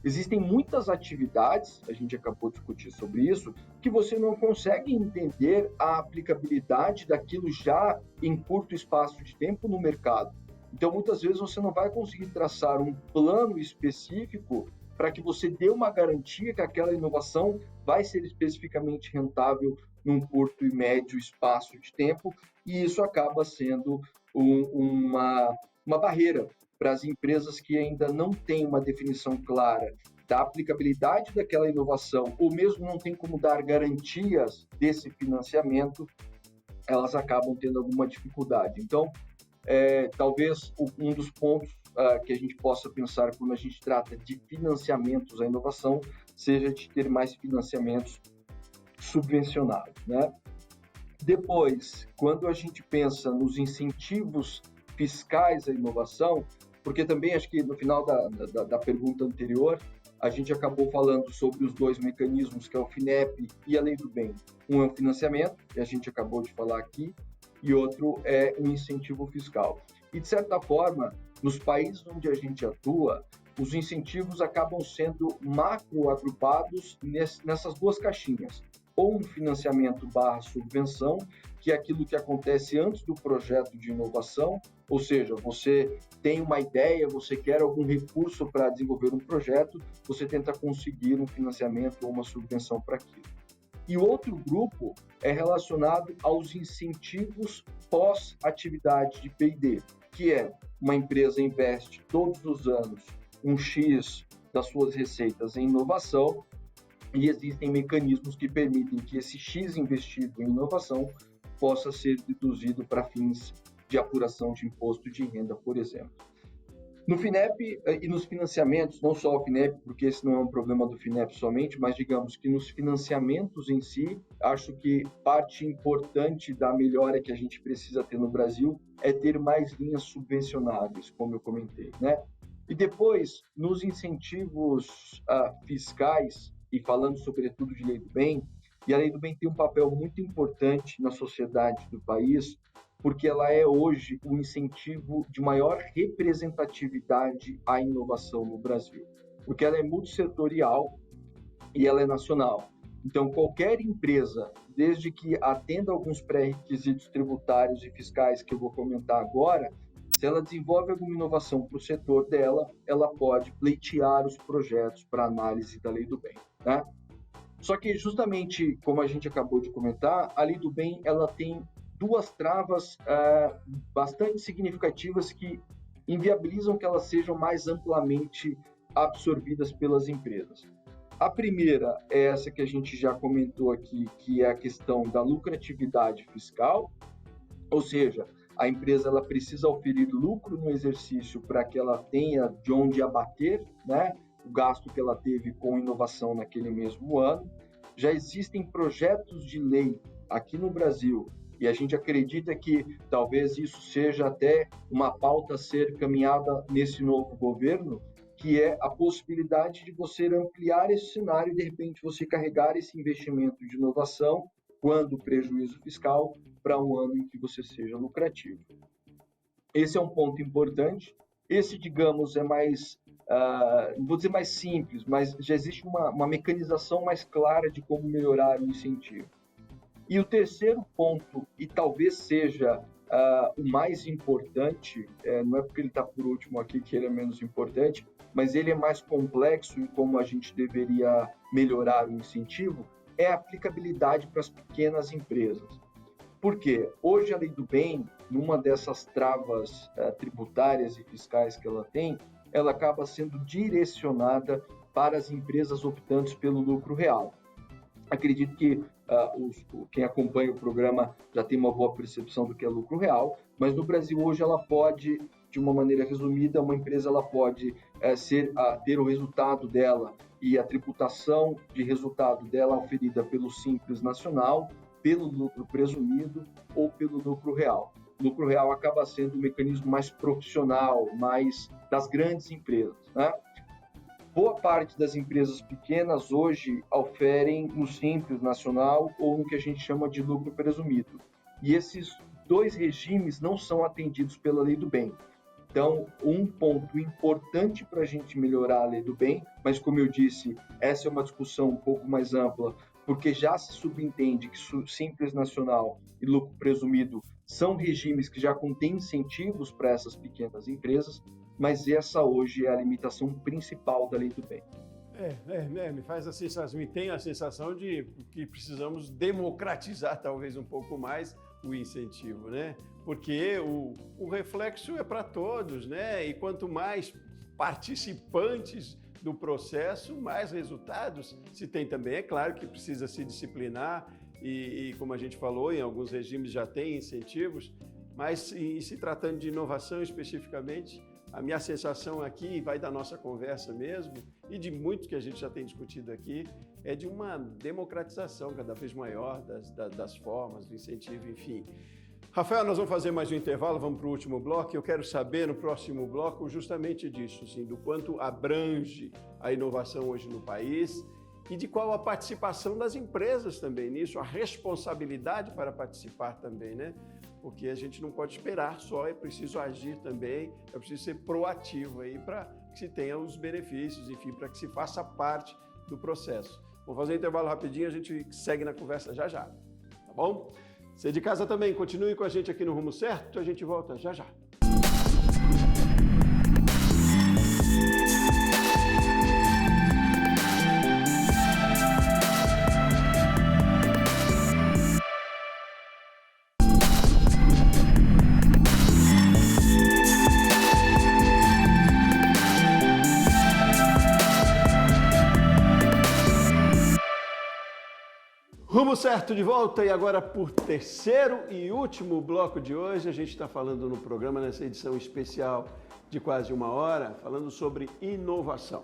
existem muitas atividades, a gente acabou de discutir sobre isso, que você não consegue entender a aplicabilidade daquilo já em curto espaço de tempo no mercado. Então, muitas vezes, você não vai conseguir traçar um plano específico para que você dê uma garantia que aquela inovação vai ser especificamente rentável num curto e médio espaço de tempo, e isso acaba sendo uma barreira para as empresas que ainda não têm uma definição clara da aplicabilidade daquela inovação, ou mesmo não tem como dar garantias desse financiamento, elas acabam tendo alguma dificuldade. Então, talvez um dos pontos que a gente possa pensar quando a gente trata de financiamentos à inovação seja de ter mais financiamentos subvencionados, né? Depois, quando a gente pensa nos incentivos fiscais à inovação, porque também acho que no final da pergunta anterior, a gente acabou falando sobre os dois mecanismos, que é o FINEP e a Lei do Bem. Um é o financiamento, que a gente acabou de falar aqui, e outro é o incentivo fiscal. E, de certa forma, nos países onde a gente atua, os incentivos acabam sendo macro agrupados nessas duas caixinhas. Ou um financiamento / subvenção, que é aquilo que acontece antes do projeto de inovação, ou seja, você tem uma ideia, você quer algum recurso para desenvolver um projeto, você tenta conseguir um financiamento ou uma subvenção para aquilo. E o outro grupo é relacionado aos incentivos pós-atividade de P&D, que é uma empresa investe todos os anos um X das suas receitas em inovação, e existem mecanismos que permitem que esse X investido em inovação possa ser deduzido para fins de apuração de imposto de renda, por exemplo. No FINEP e nos financiamentos, não só o FINEP, porque esse não é um problema do FINEP somente, mas digamos que nos financiamentos em si, acho que parte importante da melhora que a gente precisa ter no Brasil é ter mais linhas subvencionáveis, como eu comentei, né? E depois, nos incentivos fiscais, e falando sobretudo de Lei do Bem, e a Lei do Bem tem um papel muito importante na sociedade do país, porque ela é hoje o incentivo de maior representatividade à inovação no Brasil, porque ela é multissetorial e ela é nacional. Então, qualquer empresa, desde que atenda alguns pré-requisitos tributários e fiscais que eu vou comentar agora, se ela desenvolve alguma inovação para o setor dela, ela pode pleitear os projetos para análise da Lei do Bem, né? Só que, justamente como a gente acabou de comentar, a Lei do Bem ela tem duas travas bastante significativas que inviabilizam que elas sejam mais amplamente absorvidas pelas empresas. A primeira é essa que a gente já comentou aqui, que é a questão da lucratividade fiscal, ou seja, a empresa ela precisa oferir lucro no exercício para que ela tenha de onde abater, né, o gasto que ela teve com inovação naquele mesmo ano. Já existem projetos de lei aqui no Brasil e a gente acredita que talvez isso seja até uma pauta a ser caminhada nesse novo governo, que é a possibilidade de você ampliar esse cenário e, de repente, você carregar esse investimento de inovação, quando prejuízo fiscal, para um ano em que você seja lucrativo. Esse é um ponto importante. Esse, digamos, é mais, não vou dizer mais simples, mas já existe uma mecanização mais clara de como melhorar o incentivo. E o terceiro ponto, e talvez seja o mais importante, não é porque ele está por último aqui que ele é menos importante, mas ele é mais complexo em como a gente deveria melhorar o incentivo, é a aplicabilidade para as pequenas empresas. Por quê? Hoje a Lei do Bem, numa dessas travas tributárias e fiscais que ela tem, ela acaba sendo direcionada para as empresas optantes pelo lucro real. Acredito que quem acompanha o programa já tem uma boa percepção do que é lucro real, mas no Brasil hoje ela pode, de uma maneira resumida, uma empresa ela pode ter o resultado dela e a tributação de resultado dela oferida pelo Simples Nacional, pelo lucro presumido ou pelo lucro real. O lucro real acaba sendo um mecanismo mais profissional, mais das grandes empresas, né? Boa parte das empresas pequenas hoje oferem no Simples Nacional ou no que a gente chama de lucro presumido. E esses dois regimes não são atendidos pela Lei do Bem. Então, um ponto importante para a gente melhorar a Lei do Bem, mas como eu disse, essa é uma discussão um pouco mais ampla, porque já se subentende que Simples Nacional e lucro presumido são regimes que já contêm incentivos para essas pequenas empresas, mas essa hoje é a limitação principal da Lei do Bem. Me faz a sensação, me tem a sensação de que precisamos democratizar talvez um pouco mais o incentivo, né? Porque o reflexo é para todos, né? E quanto mais participantes do processo, mais resultados se tem também. É claro que precisa se disciplinar e como a gente falou, em alguns regimes já tem incentivos, mas em se tratando de inovação especificamente, a minha sensação aqui, vai da nossa conversa mesmo, e de muito que a gente já tem discutido aqui, é de uma democratização cada vez maior das formas, do incentivo, enfim. Rafael, nós vamos fazer mais um intervalo, vamos para o último bloco. Eu quero saber no próximo bloco justamente disso, assim, do quanto abrange a inovação hoje no país e de qual a participação das empresas também nisso, a responsabilidade para participar também, né? Porque a gente não pode esperar só, é preciso agir também, é preciso ser proativo aí para que se tenha os benefícios, enfim, para que se faça parte do processo. Vamos fazer um intervalo rapidinho, a gente segue na conversa já, tá bom? Você de casa também, continue com a gente aqui no Rumo Certo, a gente volta já. Rumo Certo de volta e agora por terceiro e último bloco de hoje, a gente está falando no programa, nessa edição especial de quase uma hora, falando sobre inovação.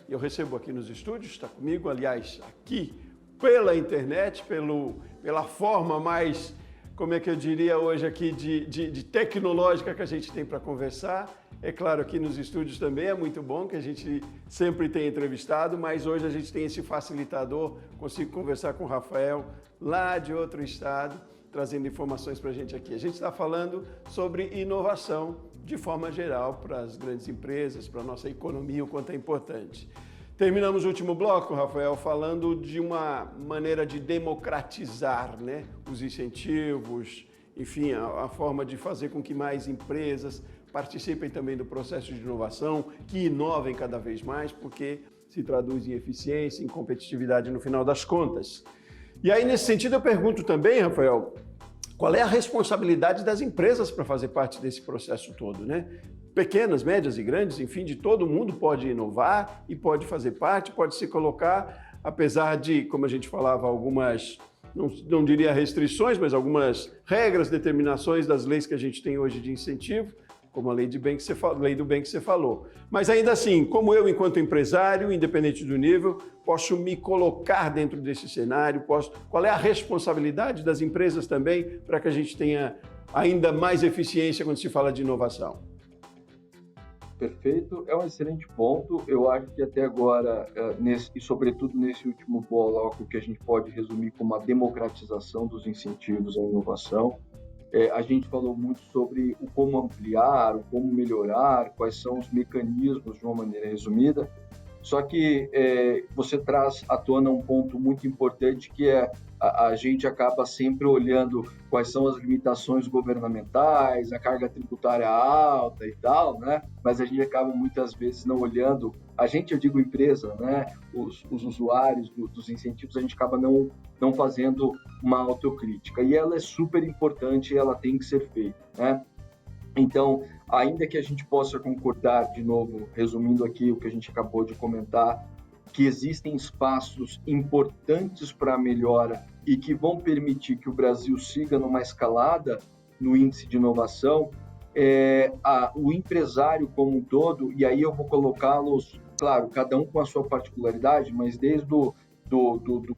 Eu recebo aqui nos estúdios, está comigo, aliás, aqui pela internet, pela forma mais, como é que eu diria hoje aqui, de tecnológica que a gente tem para conversar. É claro, aqui nos estúdios também é muito bom, que a gente sempre tem entrevistado, mas hoje a gente tem esse facilitador, consigo conversar com o Rafael, lá de outro estado, trazendo informações para a gente aqui. A gente está falando sobre inovação de forma geral para as grandes empresas, para a nossa economia, o quanto é importante. Terminamos o último bloco, Rafael, falando de uma maneira de democratizar, né, os incentivos, enfim, a forma de fazer com que mais empresas participem também do processo de inovação, que inovem cada vez mais, porque se traduz em eficiência, em competitividade no final das contas. E aí, nesse sentido, eu pergunto também, Rafael, qual é a responsabilidade das empresas para fazer parte desse processo todo, né? Pequenas, médias e grandes, enfim, de todo mundo pode inovar e pode fazer parte, pode se colocar, apesar de, como a gente falava, algumas, não diria restrições, mas algumas regras, determinações das leis que a gente tem hoje de incentivo, como a Lei do Bem que você falou. Mas ainda assim, como eu, enquanto empresário, independente do nível, posso me colocar dentro desse cenário, qual é a responsabilidade das empresas também para que a gente tenha ainda mais eficiência quando se fala de inovação? Perfeito, é um excelente ponto. Eu acho que até agora, e sobretudo nesse último bloco, que a gente pode resumir como a democratização dos incentivos à inovação, a gente falou muito sobre o como ampliar, o como melhorar, quais são os mecanismos de uma maneira resumida. Só que você traz à tona um ponto muito importante, que é a gente acaba sempre olhando quais são as limitações governamentais, a carga tributária alta e tal, né? Mas a gente acaba muitas vezes não olhando, eu digo empresa, né? Os usuários dos incentivos, a gente acaba não fazendo uma autocrítica. E ela é super importante e ela tem que ser feita, né? Então, ainda que a gente possa concordar, de novo, resumindo aqui o que a gente acabou de comentar, que existem espaços importantes para a melhora e que vão permitir que o Brasil siga numa escalada no índice de inovação, o empresário como um todo, e aí eu vou colocá-los, claro, cada um com a sua particularidade, mas desde do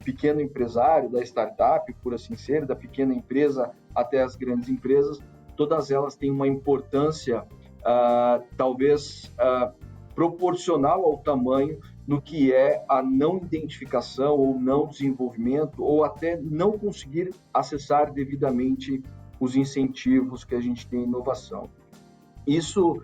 pequeno empresário, da startup, por assim ser, da pequena empresa até as grandes empresas, todas elas têm uma importância, talvez proporcional ao tamanho no que é a não identificação ou não desenvolvimento, ou até não conseguir acessar devidamente os incentivos que a gente tem em inovação. Isso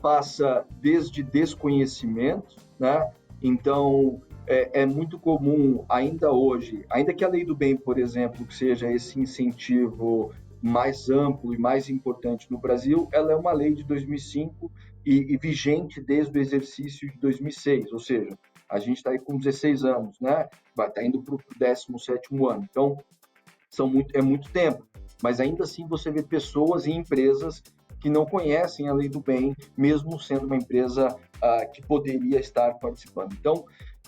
passa desde desconhecimento, né? Então, é muito comum ainda hoje, ainda que a Lei do Bem, por exemplo, que seja esse incentivo mais amplo e mais importante no Brasil, ela é uma lei de 2005 e vigente desde o exercício de 2006, ou seja, a gente está aí com 16 anos, né? Vai estar indo para o 17º ano, então é muito tempo, mas ainda assim você vê pessoas e empresas que não conhecem a Lei do Bem, mesmo sendo uma empresa que poderia estar participando. Então,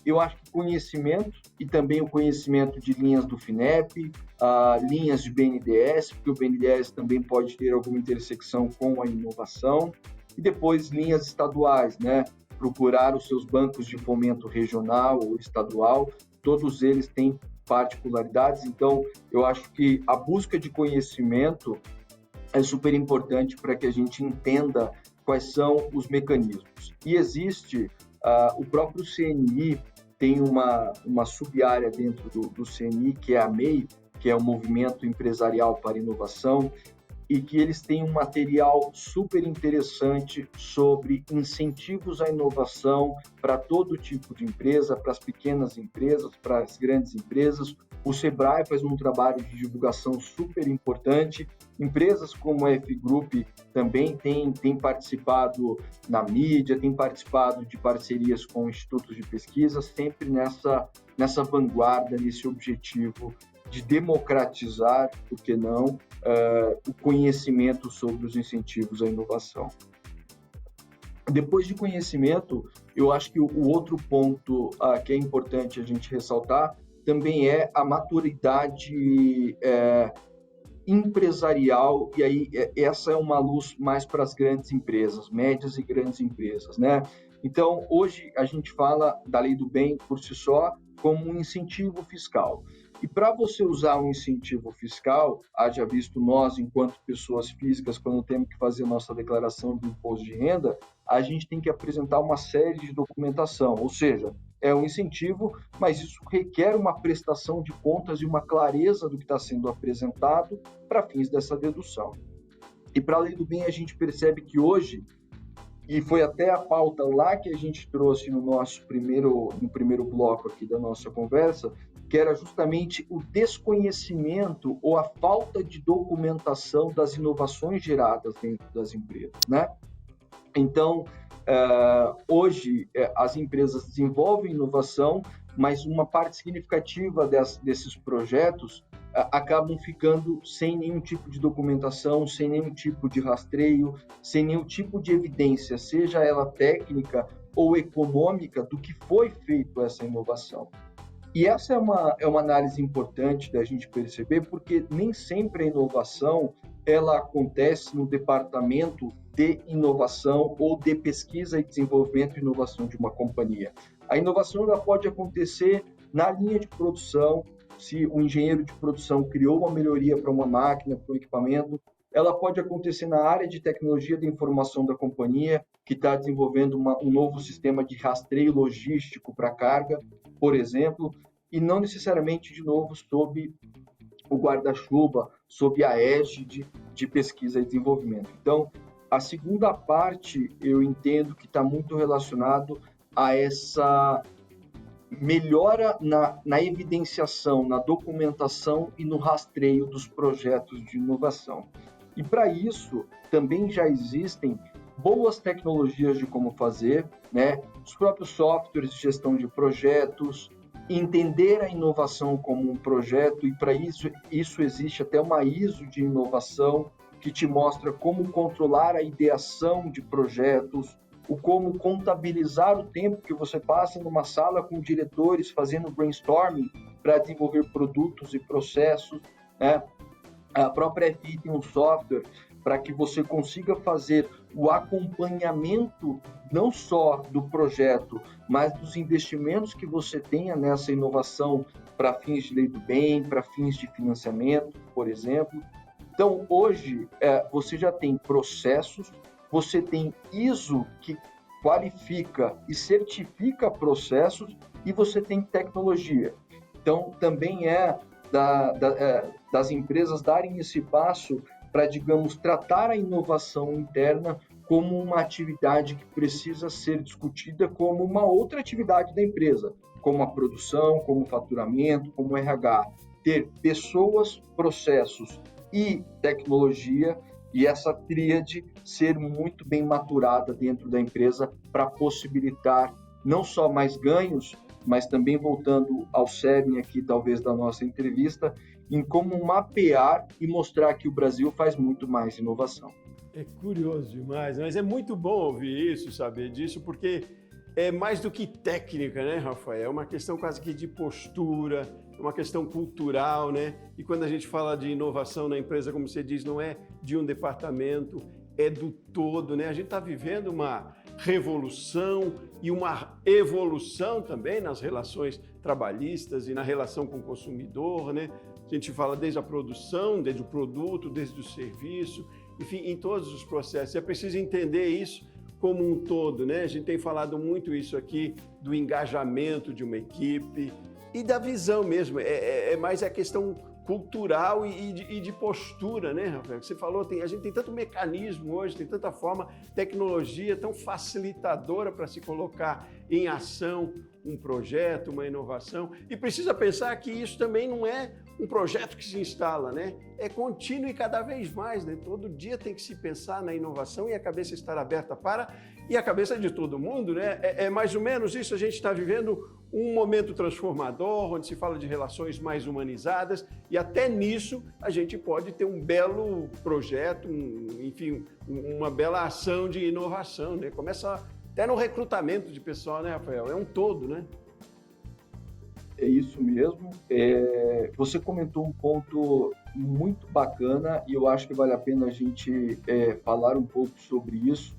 eu acho que conhecimento e também o conhecimento de linhas do FINEP, linhas de BNDES, porque o BNDES também pode ter alguma intersecção com a inovação, e depois linhas estaduais, né? Procurar os seus bancos de fomento regional ou estadual, todos eles têm particularidades, então eu acho que a busca de conhecimento é super importante para que a gente entenda quais são os mecanismos. E existe, o próprio CNI tem uma sub-área dentro do CNI, que é a MEI, que é o Movimento Empresarial para Inovação, e que eles têm um material super interessante sobre incentivos à inovação para todo tipo de empresa, para as pequenas empresas, para as grandes empresas. O Sebrae faz um trabalho de divulgação super importante. Empresas como a F Group também têm participado na mídia, têm participado de parcerias com institutos de pesquisa, sempre nessa vanguarda, nesse objetivo de democratizar, por que não, o conhecimento sobre os incentivos à inovação. Depois de conhecimento, eu acho que o outro ponto que é importante a gente ressaltar também é a maturidade empresarial, e aí essa é uma luz mais para as grandes empresas, médias e grandes empresas, né? Então, hoje a gente fala da Lei do Bem por si só como um incentivo fiscal. E para você usar um incentivo fiscal, haja visto nós, enquanto pessoas físicas, quando temos que fazer nossa declaração de imposto de renda, a gente tem que apresentar uma série de documentação, ou seja, é um incentivo, mas isso requer uma prestação de contas e uma clareza do que está sendo apresentado para fins dessa dedução. E para a Lei do Bem, a gente percebe que hoje, e foi até a pauta lá que a gente trouxe no primeiro bloco aqui da nossa conversa, que era justamente o desconhecimento ou a falta de documentação das inovações geradas dentro das empresas, né? Então, hoje, as empresas desenvolvem inovação, mas uma parte significativa desses projetos acabam ficando sem nenhum tipo de documentação, sem nenhum tipo de rastreio, sem nenhum tipo de evidência, seja ela técnica ou econômica, do que foi feito essa inovação. E essa é uma análise importante da gente perceber, porque nem sempre a inovação ela acontece no departamento de inovação ou de pesquisa e desenvolvimento e inovação de uma companhia. A inovação ela pode acontecer na linha de produção, se o engenheiro de produção criou uma melhoria para uma máquina, para um equipamento, ela pode acontecer na área de tecnologia da informação da companhia, que está desenvolvendo um novo sistema de rastreio logístico para carga, por exemplo, e não necessariamente, de novo, sob o guarda-chuva, sob a égide de pesquisa e desenvolvimento. Então, a segunda parte, eu entendo que está muito relacionado a essa melhora na evidenciação, na documentação e no rastreio dos projetos de inovação. E para isso, também já existem boas tecnologias de como fazer, né? Os próprios softwares de gestão de projetos, entender a inovação como um projeto, e para isso existe até uma ISO de inovação, que te mostra como controlar a ideação de projetos, o como contabilizar o tempo que você passa numa sala com diretores fazendo brainstorming para desenvolver produtos e processos, né? A própria FI tem um software para que você consiga fazer o acompanhamento não só do projeto, mas dos investimentos que você tenha nessa inovação para fins de lei do bem, para fins de financiamento, por exemplo. Então, hoje, você já tem processos, você tem ISO que qualifica e certifica processos, e você tem tecnologia. Então, também das empresas darem esse passo para, digamos, tratar a inovação interna como uma atividade que precisa ser discutida como uma outra atividade da empresa, como a produção, como o faturamento, como o RH. Ter pessoas, processos e tecnologia, e essa tríade ser muito bem maturada dentro da empresa para possibilitar não só mais ganhos, mas também, voltando ao cerne aqui, talvez, da nossa entrevista, em como mapear e mostrar que o Brasil faz muito mais inovação. É curioso demais, mas é muito bom ouvir isso, saber disso, porque é mais do que técnica, né, Rafael? É uma questão quase que de postura, é uma questão cultural, né? E quando a gente fala de inovação na empresa, como você diz, não é de um departamento, é do todo, né? A gente está vivendo uma revolução e uma evolução também nas relações trabalhistas e na relação com o consumidor, né? A gente fala desde a produção, desde o produto, desde o serviço, enfim, em todos os processos. É preciso entender isso como um todo, né? A gente tem falado muito isso aqui do engajamento de uma equipe e da visão mesmo. É mais a questão cultural e de postura, né, Rafael? Você falou, a gente tem tanto mecanismo hoje, tem tanta forma, tecnologia tão facilitadora para se colocar em ação um projeto, uma inovação, e precisa pensar que isso também não é um projeto que se instala, né? É contínuo e cada vez mais, né? Todo dia tem que se pensar na inovação e a cabeça estar aberta e a cabeça de todo mundo, né? É mais ou menos isso, a gente está vivendo um momento transformador, onde se fala de relações mais humanizadas, e até nisso a gente pode ter um belo projeto, enfim, uma bela ação de inovação, né? Começa até no recrutamento de pessoal, né, Rafael? É um todo, né? É isso mesmo. Você comentou um ponto muito bacana e eu acho que vale a pena a gente falar um pouco sobre isso,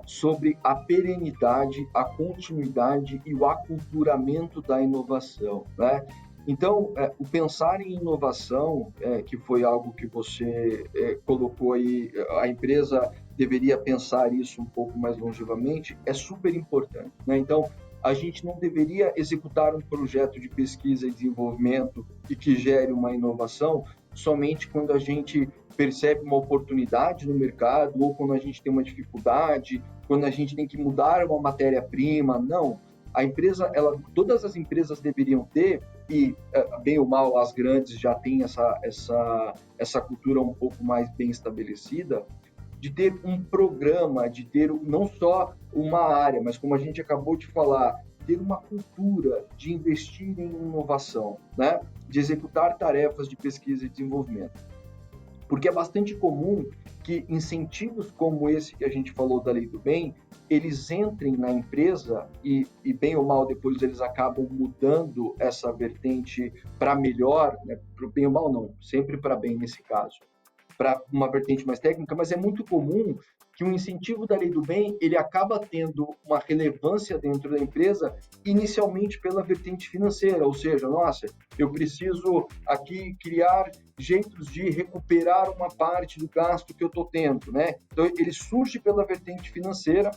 sobre a perenidade, a continuidade e o aculturamento da inovação, né? Então, o pensar em inovação, que foi algo que você colocou aí, a empresa deveria pensar isso um pouco mais longevamente, é super importante, né? Então, a gente não deveria executar um projeto de pesquisa e desenvolvimento e que gere uma inovação somente quando a gente percebe uma oportunidade no mercado ou quando a gente tem uma dificuldade, quando a gente tem que mudar uma matéria-prima. Não. A empresa, todas as empresas deveriam ter, e bem ou mal as grandes já têm essa cultura um pouco mais bem estabelecida, de ter um programa, de ter não só uma área, mas como a gente acabou de falar, ter uma cultura de investir em inovação, né? De executar tarefas de pesquisa e desenvolvimento. Porque é bastante comum que incentivos como esse que a gente falou da Lei do Bem, eles entrem na empresa e bem ou mal depois eles acabam mudando essa vertente para melhor, né? Para o bem ou mal não, sempre para bem nesse caso, para uma vertente mais técnica, mas é muito comum que o incentivo da Lei do Bem, ele acaba tendo uma relevância dentro da empresa, inicialmente pela vertente financeira, ou seja, nossa, eu preciso aqui criar jeitos de recuperar uma parte do gasto que eu estou tendo, né? Então, ele surge pela vertente financeira,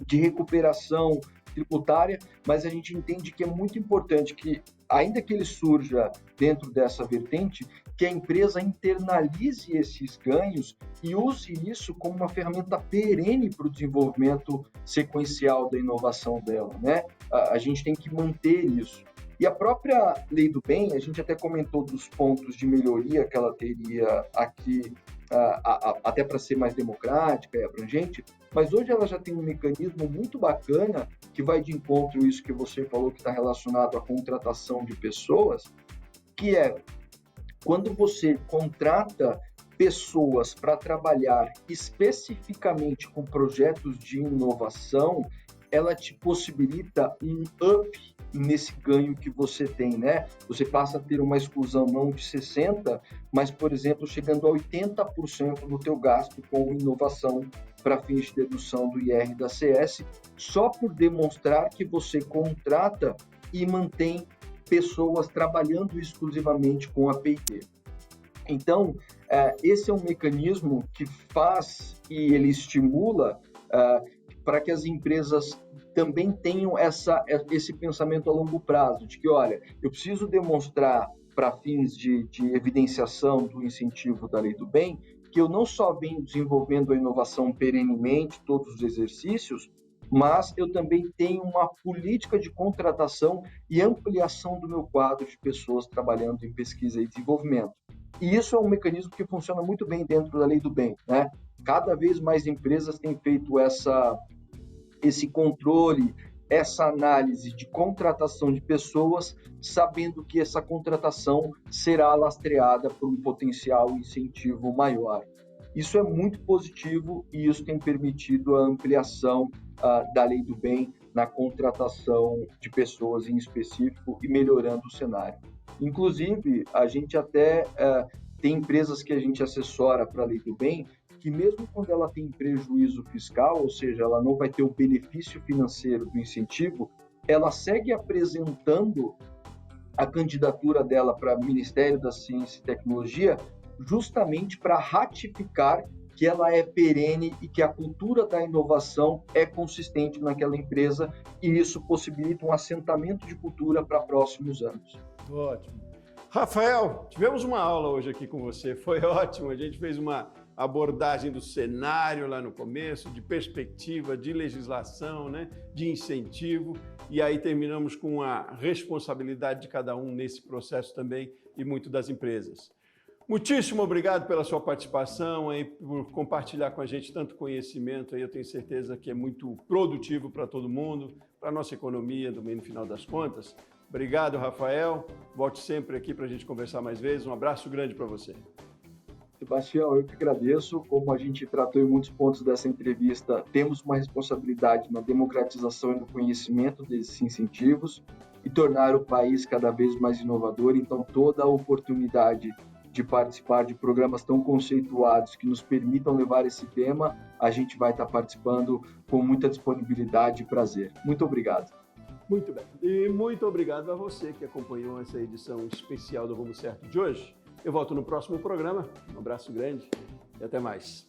de recuperação tributária, mas a gente entende que é muito importante que, ainda que ele surja dentro dessa vertente, que a empresa internalize esses ganhos e use isso como uma ferramenta perene para o desenvolvimento sequencial da inovação dela, né? A gente tem que manter isso. E a própria Lei do Bem, a gente até comentou dos pontos de melhoria que ela teria aqui, até para ser mais democrática e abrangente, mas hoje ela já tem um mecanismo muito bacana que vai de encontro a isso que você falou, que está relacionado à contratação de pessoas, que é quando você contrata pessoas para trabalhar especificamente com projetos de inovação, ela te possibilita um up nesse ganho que você tem, né? Você passa a ter uma exclusão não de 60%, mas, por exemplo, chegando a 80% do teu gasto com inovação para fins de dedução do IR e da CS, só por demonstrar que você contrata e mantém pessoas trabalhando exclusivamente com a P&T. Então, esse é um mecanismo que faz e ele estimula para que as empresas também tenham esse pensamento a longo prazo, de que, olha, eu preciso demonstrar para fins de evidenciação do incentivo da Lei do Bem, que eu não só venho desenvolvendo a inovação perenemente, todos os exercícios, mas eu também tenho uma política de contratação e ampliação do meu quadro de pessoas trabalhando em pesquisa e desenvolvimento. E isso é um mecanismo que funciona muito bem dentro da Lei do Bem, né? Cada vez mais empresas têm feito esse controle, essa análise de contratação de pessoas, sabendo que essa contratação será lastreada por um potencial incentivo maior. Isso é muito positivo e isso tem permitido a ampliação da Lei do Bem na contratação de pessoas em específico e melhorando o cenário. Inclusive, a gente até tem empresas que a gente assessora para a Lei do Bem, que mesmo quando ela tem prejuízo fiscal, ou seja, ela não vai ter o benefício financeiro do incentivo, ela segue apresentando a candidatura dela para o Ministério da Ciência e Tecnologia justamente para ratificar que ela é perene e que a cultura da inovação é consistente naquela empresa e isso possibilita um assentamento de cultura para próximos anos. Ótimo. Rafael, tivemos uma aula hoje aqui com você, foi ótimo, a gente fez uma abordagem do cenário lá no começo, de perspectiva, de legislação, né, de incentivo, e aí terminamos com a responsabilidade de cada um nesse processo também e muito das empresas. Muitíssimo obrigado pela sua participação, aí, por compartilhar com a gente tanto conhecimento, aí eu tenho certeza que é muito produtivo para todo mundo, para a nossa economia também no final das contas. Obrigado, Rafael. Volte sempre aqui para a gente conversar mais vezes. Um abraço grande para você. Sebastião, eu que agradeço. Como a gente tratou em muitos pontos dessa entrevista, temos uma responsabilidade na democratização e no conhecimento desses incentivos e tornar o país cada vez mais inovador. Então, toda a oportunidade de participar de programas tão conceituados que nos permitam levar esse tema, a gente vai estar participando com muita disponibilidade e prazer. Muito obrigado. Muito bem. E muito obrigado a você que acompanhou essa edição especial do Rumo Certo de hoje. Eu volto no próximo programa. Um abraço grande e até mais.